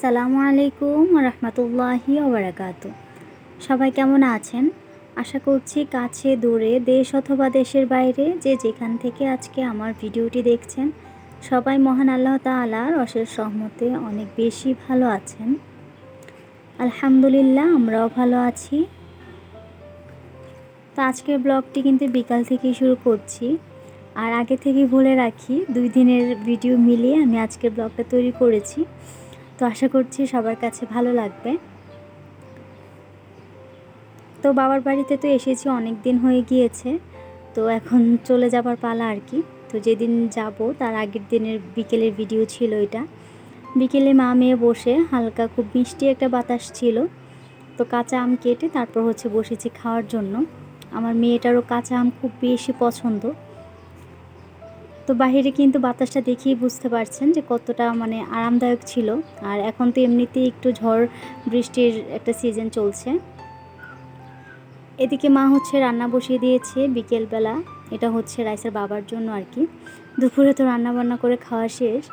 আসসালামু আলাইকুম রহমতুল্লাহি ওবরাকাতু। সবাই কেমন আছেন? আশা করছি কাছে দূরে দেশ অথবা দেশের বাইরে যে যেখান থেকে আজকে আমার ভিডিওটি দেখছেন সবাই মহান আল্লাহ তাআলার অশেষ রহমতে অনেক বেশি ভালো আছেন। আলহামদুলিল্লাহ আমরাও ভালো আছি। তো আজকের ব্লগটি কিন্তু বিকাল থেকেই শুরু করছি, আর আগে থেকে বলে রাখি 2 দিনের ভিডিও মিলিয়ে আমি আজকের ব্লগটা তৈরি করেছি। তো আশা করছি সবার কাছে ভালো লাগবে। তো বাবার বাড়িতে তো এসেছি, অনেক দিন হয়ে গিয়েছে, তো এখন চলে যাবার পালা আর কি। তো যেদিন যাব তার আগের দিনের বিকেলের ভিডিও ছিল এটা। বিকেলে মা মেয়ে বসে হালকা খুব মিষ্টি একটা বাতাস ছিল, তো কাঁচা আম কেটে তারপর বসেছি খাওয়ার জন্য। আমার মেয়েটারও কাঁচা আম খুব বেশি পছন্দ। তো বাহিরে কিন্তু বাতাসটা দেখেই বুঝতে পারছেন যে কতটা আরামদায়ক ছিল। আর এখন তো এমনিতেই একটু ঝড় বৃষ্টির একটা সিজন চলছে। এদিকে মা রান্না বসিয়ে দিয়েছে বিকেলবেলা। এটা রাইসার বাবার জন্য আর কি। দুপুরে তো রান্না বান্না করে খাওয়া শেষ।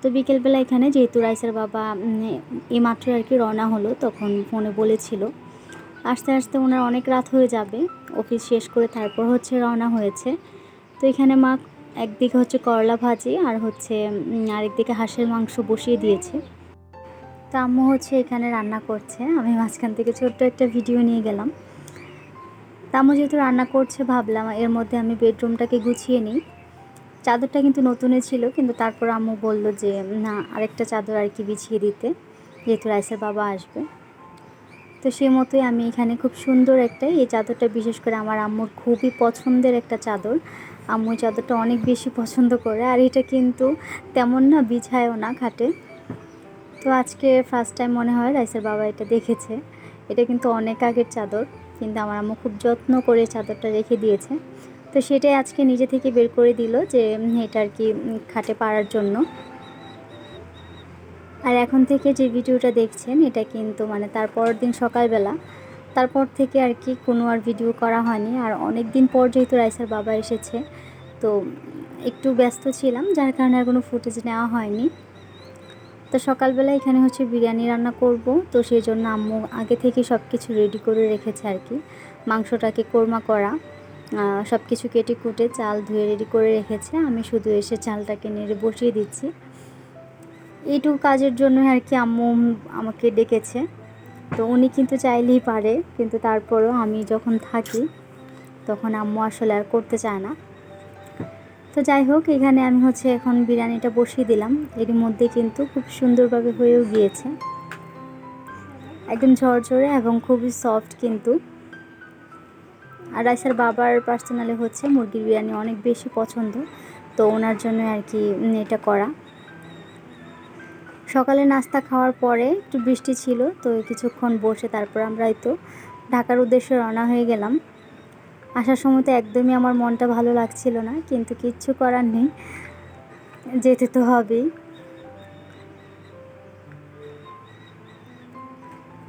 তো বিকেলবেলা এখানে যেহেতু রাইসার বাবা এইমাত্র আর কি রওনা হলো, তখন ফোনে বলেছিল আস্তে আস্তে ওনার অনেক রাত হয়ে যাবে, অফিস শেষ করে তারপর রওনা হয়েছে। তো এখানে মা একদিকে করলা ভাজি আর আরেকদিকে হাঁসের মাংস বসিয়ে দিয়েছে। তো আম্মু এখানে রান্না করছে, আমি মাঝখান থেকে ছোট্ট একটা ভিডিও নিয়ে গেলাম। আম্মু যেহেতু রান্না করছে ভাবলাম এর মধ্যে আমি বেডরুমটাকে গুছিয়ে নিই। চাদরটা কিন্তু নতুনই ছিল, কিন্তু তারপর আম্মু বলল যে না, আরেকটা চাদর আর কি বিছিয়ে দিতে, যেহেতু রাইসের বাবা আসবে। তো সেই মতোই আমি এখানে খুব সুন্দর এই চাদরটা, বিশেষ করে আমার আম্মুর খুবই পছন্দের একটা চাদর। আম্মু চাদরটা অনেক বেশি পছন্দ করে, আর এটা কিন্তু তেমন না বিছায়ও না খাটে। তো আজকে ফার্স্ট টাইম মনে হয় রাইসের বাবা এটা দেখেছে। এটা কিন্তু অনেক আগের চাদর, কিন্তু আমার আম্মু খুব যত্ন করে চাদরটা রেখে দিয়েছে। তো সেটাই আজকে নিজে থেকে বের করে দিল যে এটা আর কি খাটে পাড়ার জন্য। আর এখন থেকে যে ভিডিওটা দেখছেন এটা কিন্তু তার পরের দিন সকালবেলা। তারপর থেকে আর কি কোনো আর ভিডিও করা হয়নি। আর অনেক দিন পর যেহেতু রাইসার বাবা এসেছে, তো একটু ব্যস্ত ছিলাম, যার কারণে আর কোনো ফুটেজ নেওয়া হয়নি। তো সকালবেলা এখানে বিরিয়ানি রান্না করব, তো সেই জন্য আম্মু আগে থেকে সব কিছু রেডি করে রেখেছে আর কি। মাংসটাকে কোরমা করা, সব কিছু কেটে কুটে চাল ধুয়ে রেডি করে রেখেছে। আমি শুধু এসে চালটাকে নেড়ে বসিয়ে দিচ্ছি। এইটুকু কাজের জন্য আর কি আম্মু আমাকে ডেকেছে। তো উনি কিন্তু চাইলেই পারে, কিন্তু তারপরেও আমি যখন থাকি তখন আম্মু আসলে আর করতে চায় না। তো যাই হোক, এখানে আমি এখন বিরিয়ানিটা বসিয়ে দিলাম। এর মধ্যে কিন্তু খুব সুন্দরভাবে হয়েও গিয়েছে, একদম ঝরঝরে এবং খুবই সফট কিন্তু। আর রাইসার বাবার পার্সোনালি মুরগির বিরিয়ানি অনেক বেশি পছন্দ, তো ওনার জন্য আর কি এটা করা। সকালে নাস্তা খাওয়ার পরে একটু বৃষ্টি ছিল, তো কিছুক্ষণ বসে তারপর আমরা ঢাকার উদ্দেশ্যে রওনা হয়ে গেলাম। আসার সময় তো একদমই আমার মনটা ভালো লাগছিল না, কিন্তু কিচ্ছু করার নেই, যেতে তো হবেই।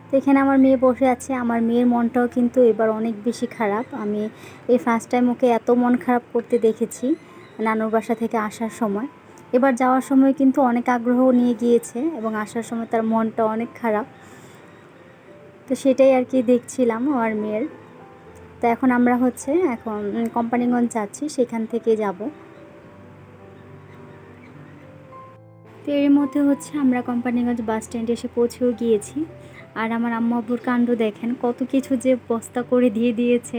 তো এখানে আমার মেয়ে বসে আছে। আমার মেয়ের মনটাও কিন্তু এবার অনেক বেশি খারাপ। আমি এই ফার্স্ট টাইম ওকে এত মন খারাপ করতে দেখেছি নানুর বাসা থেকে আসার সময়। এবার যাওয়ার সময় কিন্তু অনেক আগ্রহ নিয়ে গিয়েছে, এবং আসার সময় তার মনটা অনেক খারাপ। তো সেটাই আর কি দেখছিলাম আমার মেয়ের। তো এখন আমরা এখন কোম্পানিগঞ্জ যাচ্ছি, সেখান থেকে যাব। তো এর মধ্যে আমরা কোম্পানিগঞ্জ বাস স্ট্যান্ডে এসে পৌঁছেও গিয়েছি। আর আমার আম্মু আব্বুর কাণ্ড দেখেন, কত কিছু যে বস্তা করে দিয়ে দিয়েছে।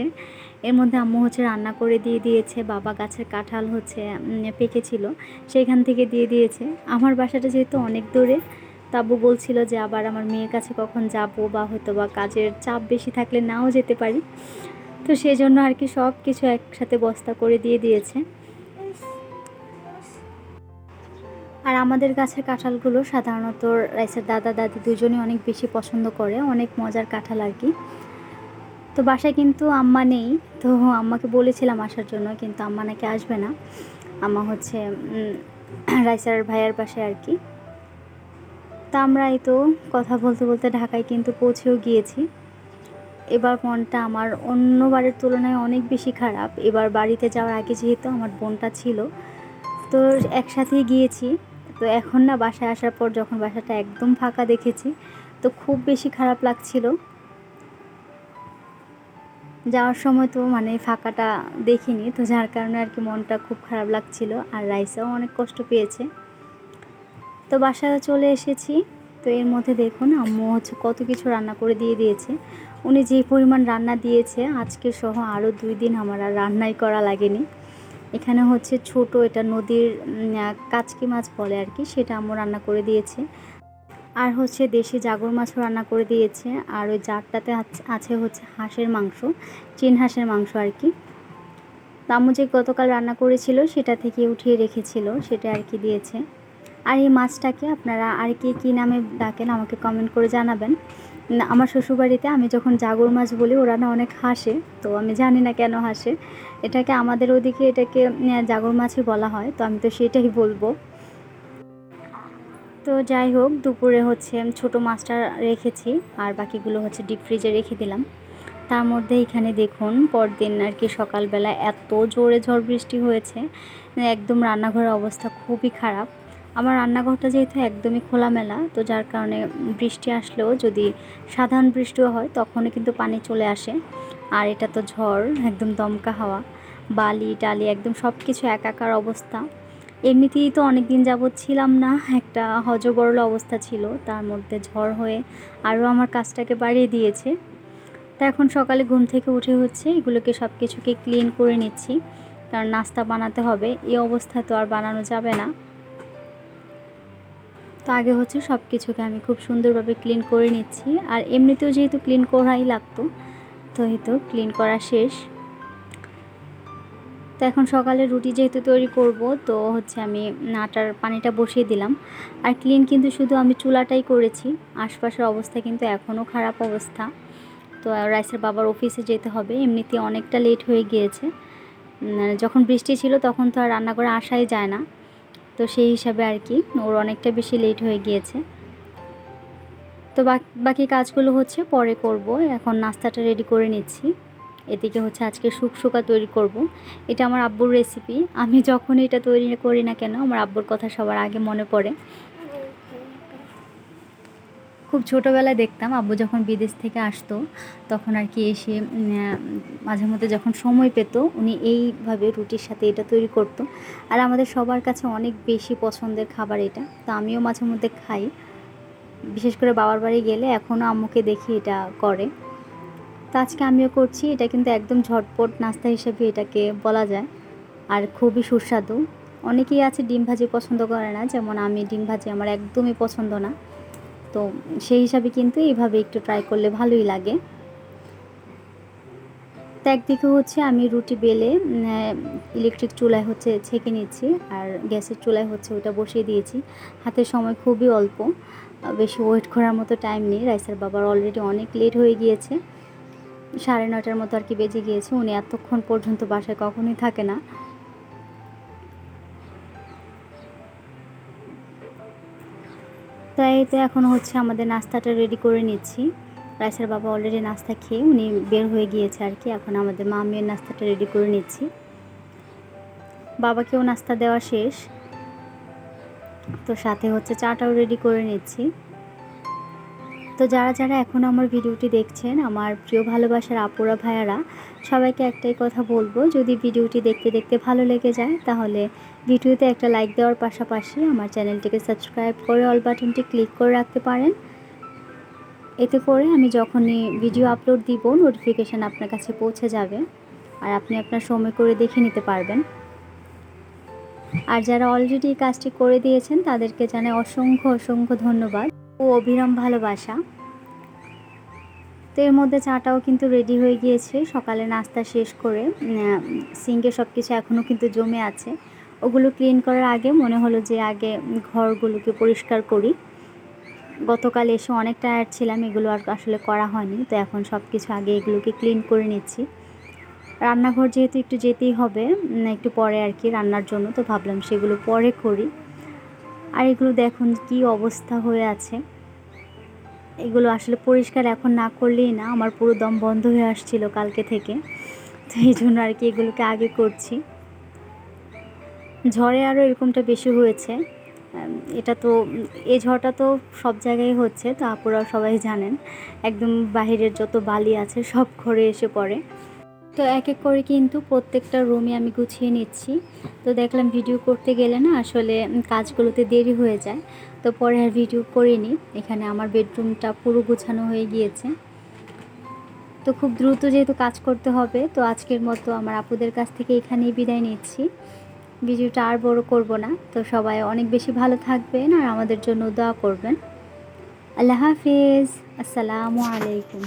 এর মধ্যে আম্মু রান্না করে দিয়ে দিয়েছে, বাবা গাছের কাঁঠাল পেকেছিল সেখান থেকে দিয়ে দিয়েছে। আমার বাসাটা যেহেতু অনেক দূরে, আব্বু বলছিল যে আবার আমার মেয়ের কাছে কখন যাব, বা বা কাজের চাপ বেশি থাকলে নাও যেতে পারি। তো সেই জন্য আর কি সব কিছু একসাথে বস্তা করে দিয়ে দিয়েছে। আর আমাদের গাছের কাঁঠালগুলো সাধারণত রাইসের দাদা দাদি দুজনেই অনেক বেশি পছন্দ করে, অনেক মজার কাঁঠাল আর কি। তো বাসায় কিন্তু আম্মা নেই, তো আম্মাকে বলেছিলাম আসার জন্য, কিন্তু আম্মা নাকি আসবে না। আম্মা রাইসার ভাইয়ার বাসায় আর কি। তা আমরা কথা বলতে বলতে ঢাকায় কিন্তু পৌঁছেও গিয়েছি। এবার মনটা আমার অন্যবারের তুলনায় অনেক বেশি খারাপ। এবার বাড়িতে যাওয়ার আগে যেহেতু আমার বোনটা ছিল, তো একসাথেই গিয়েছি। তো এখন না বাসায় আসার পর যখন বাসাটা একদম ফাঁকা দেখেছি তো খুব বেশি খারাপ লাগছিল। যাওয়ার সময় তো মানে ফাঁকাটা দেখিনি, তো যার কারণে আর কি মনটা খুব খারাপ লাগছিল, আর রাইসাও অনেক কষ্ট পেয়েছে। তো বাসায় চলে এসেছি। তো এর মধ্যে দেখুন আম্মু হচ্ছে কত কিছু রান্না করে দিয়ে দিয়েছে। উনি যে পরিমাণ রান্না দিয়েছে আজকে সহ আরও 2 দিন আমার আর রান্নাই করা লাগেনি। এখানে হচ্ছে ছোট এটা নদীর কাচকি মাছ বলে আর কি, সেটা আম্মু রান্না করে দিয়েছে। আর হচ্ছে দেশি জাগর মাছও রান্না করে দিয়েছে। আর ওই জারটাতে আছে হচ্ছে হাঁসের মাংস, চীন হাঁসের মাংস আর কি। আম্মু যে গতকাল রান্না করেছিল সেটা থেকে উঠিয়ে রেখেছিল, সেটা আর কি দিয়েছে। আর এই মাছটাকে আপনারা আর কী নামে ডাকেন আমাকে কমেন্ট করে জানাবেন। আমার শ্বশুরবাড়িতে আমি যখন জাগর মাছ বলি ওরা না অনেক হাসে, তো আমি জানি না কেন হাসে। এটাকে আমাদের ওদিকে এটাকে জাগর মাছই বলা হয়, তো আমি তো সেটাই বলবো। তো যাই হোক, দুপুরে হচ্ছে ছোট মাছটা রেখেছি আর বাকিগুলো হচ্ছে ডিপ ফ্রিজে রেখে দিলাম। তার মধ্যে এখানে দেখুন পরদিন আর কি সকালবেলা এত জোরে ঝড় বৃষ্টি হয়েছে, একদম রান্নাঘরের অবস্থা খুবই খারাপ। আমার রান্নাঘরটা যেহেতু একদমই খোলামেলা, তো যার কারণে বৃষ্টি আসলেও যদি সাধারণ বৃষ্টিও হয় তখনও কিন্তু পানি চলে আসে। আর এটা তো ঝড়, একদম দমকা হাওয়া, বালি টালি একদম সব কিছু একাকার অবস্থা। এমনিতেই তো অনেক দিন যাবৎ ছিলাম না, একটা হজবরল অবস্থা ছিল, তার মধ্যে ঝড় হয়ে আরও আমার কাজটাকে বাড়িয়ে দিয়েছে। তা এখন সকালে ঘুম থেকে উঠে হচ্ছে এগুলোকে সব কিছুকে ক্লিন করে নিচ্ছি, কারণ নাস্তা বানাতে হবে, এই অবস্থা তো আর বানানো যাবে না। তো আগে হচ্ছে সব কিছুকে আমি খুব সুন্দরভাবে ক্লিন করে নিচ্ছি, আর এমনিতেও যেহেতু ক্লিন করাই লাগতো, তো এই তো ক্লিন করা শেষ। তো এখন সকালে রুটি যেহেতু তৈরি করব, তো হচ্ছে আমি আটার পানিটা বসিয়ে দিলাম। আর ক্লিন কিন্তু শুধু আমি চুলাটাই করেছি, আশপাশের অবস্থা কিন্তু এখনও খারাপ অবস্থা। তো রাইসের বাবার অফিসে যেতে হবে, এমনিতে অনেকটা লেট হয়ে গিয়েছে। যখন বৃষ্টি ছিল তখন তো আর রান্না করে আসাই যায় না, তো সেই হিসাবে আর কি ওর অনেকটা বেশি লেট হয়ে গিয়েছে। তো বাকি কাজগুলো হচ্ছে পরে করব, এখন নাস্তাটা রেডি করে নিচ্ছি। এদিকে হচ্ছে আজকে শুকশুকা তৈরি করব। এটা আমার আব্বুর রেসিপি, আমি যখন এটা তৈরি করি না কেন আমার আব্বুর কথা সবার আগে মনে পড়ে। খুব ছোটোবেলায় দেখতাম আব্বু যখন বিদেশ থেকে আসতো তখন আর কি এসে মাঝে মধ্যে যখন সময় পেত উনি এইভাবে রুটির সাথে এটা তৈরি করতো। আর আমাদের সবার কাছে অনেক বেশি পছন্দের খাবার এটা, তো আমিও মাঝে মধ্যে খাই, বিশেষ করে বাবার বাড়ি গেলে এখনও আম্মুকে দেখি এটা করে। তো আজকে আমিও করছি, এটা কিন্তু একদম ঝটপট নাস্তা হিসেবে এটাকে বলা যায়, আর খুবই সুস্বাদু। অনেকেই আছে ডিম ভাজি পছন্দ করে না, যেমন আমি ডিম ভাজি আমার একদমই পছন্দ না, তো সেই হিসাবে কিন্তু এইভাবে একটু ট্রাই করলে ভালোই লাগে। তো একদিকে হচ্ছে আমি রুটি বেলে ইলেকট্রিক চুলায় হচ্ছে ছেঁকে নিচ্ছি, আর গ্যাসের চুলায় হচ্ছে ওটা বসিয়ে দিয়েছি। হাতের সময় খুবই অল্প, বেশি ওয়েট করার মতো টাইম নেই। রাইসের বাবার অলরেডি অনেক লেট হয়ে গিয়েছে, 9:30 মতো আর কি বেজে গিয়েছে। উনি এতক্ষণ পর্যন্ত বাসায় কখনোই থাকে না। তাই তো এখন হচ্ছে আমাদের নাস্তাটা রেডি করে নিচ্ছি। রাইসের বাবা অলরেডি নাস্তা খেয়ে উনি বের হয়ে গিয়েছে আর কি, এখন আমাদের মা মেয়ের নাস্তাটা রেডি করে নিচ্ছি। বাবাকেও নাস্তা দেওয়া শেষ, তো সাথে হচ্ছে চাটাও রেডি করে নিচ্ছি। তো যারা যারা এখনও আমার ভিডিওটি দেখছেন, আমার প্রিয় ভালোবাসার আপুরা ভাইয়ারা, সবাইকে একটাই কথা বলবো, যদি ভিডিওটি দেখতে দেখতে ভালো লেগে যায় তাহলে ভিডিওতে একটা লাইক দেওয়ার পাশাপাশি আমার চ্যানেলটিকে সাবস্ক্রাইব করে অল বাটনটি ক্লিক করে রাখতে পারেন। এতে করে আমি যখনই ভিডিও আপলোড দিব নোটিফিকেশান আপনার কাছে পৌঁছে যাবে, আর আপনি আপনার সময় করে দেখে নিতে পারবেন। আর যারা অলরেডি এই কাজটি করে দিয়েছেন তাদেরকে জানাই অসংখ্য অসংখ্য ধন্যবাদ ও অবিরাম ভালোবাসা। তো এর মধ্যে চাটাও কিন্তু রেডি হয়ে গিয়েছে। সকালে নাস্তা শেষ করে সিঙ্কে সব কিছু এখনও কিন্তু জমে আছে, ওগুলো ক্লিন করার আগে মনে হলো যে আগে ঘরগুলোকে পরিষ্কার করি। গতকাল এসে অনেক টায়ার্ড ছিলাম, এগুলো আর আসলে করা হয়নি, তো এখন সব কিছু আগে এগুলোকে ক্লিন করে নিচ্ছি। রান্নাঘর যেহেতু একটু যেতেই হবে একটু পরে আর কি রান্নার জন্য, তো ভাবলাম সেগুলো পরে করি। আর এগুলো দেখুন কি অবস্থা হয়ে আছে, এগুলো আসলে পরিষ্কার এখন না করলেই না, আমার পুরো দম বন্ধ হয়ে আসছিল কালকে থেকে, তো এই জন্য আর কি এগুলোকে আগে করছি। ঝড়ে আরও এরকমটা বেশি হয়েছে, এটা তো এই ঝড়টা তো সব জায়গায় হচ্ছে, তো আপুরা সবাই জানেন একদম বাহিরের যত বালি আছে সব ঘরে এসে পড়ে। তো এক এক করে কিন্তু প্রত্যেকটা রুমে আমি গুছিয়ে নিচ্ছি। তো দেখলাম ভিডিও করতে গেলে না আসলে কাজগুলোতে দেরি হয়ে যায়, তো পরে আর ভিডিও করিনি। এখানে আমার বেডরুমটা পুরো গোছানো হয়ে গিয়েছে। তো খুব দ্রুত যেহেতু কাজ করতে হবে, তো আজকের মতো আমার আপুদের কাছ থেকে এখানেই বিদায় নিচ্ছি। ভিডিওটা আর বড় করব না। তো সবাই অনেক বেশি ভালো থাকবেন আর আমাদের জন্য দোয়া করবেন। আল্লাহ হাফিজ। আসসালামু আলাইকুম।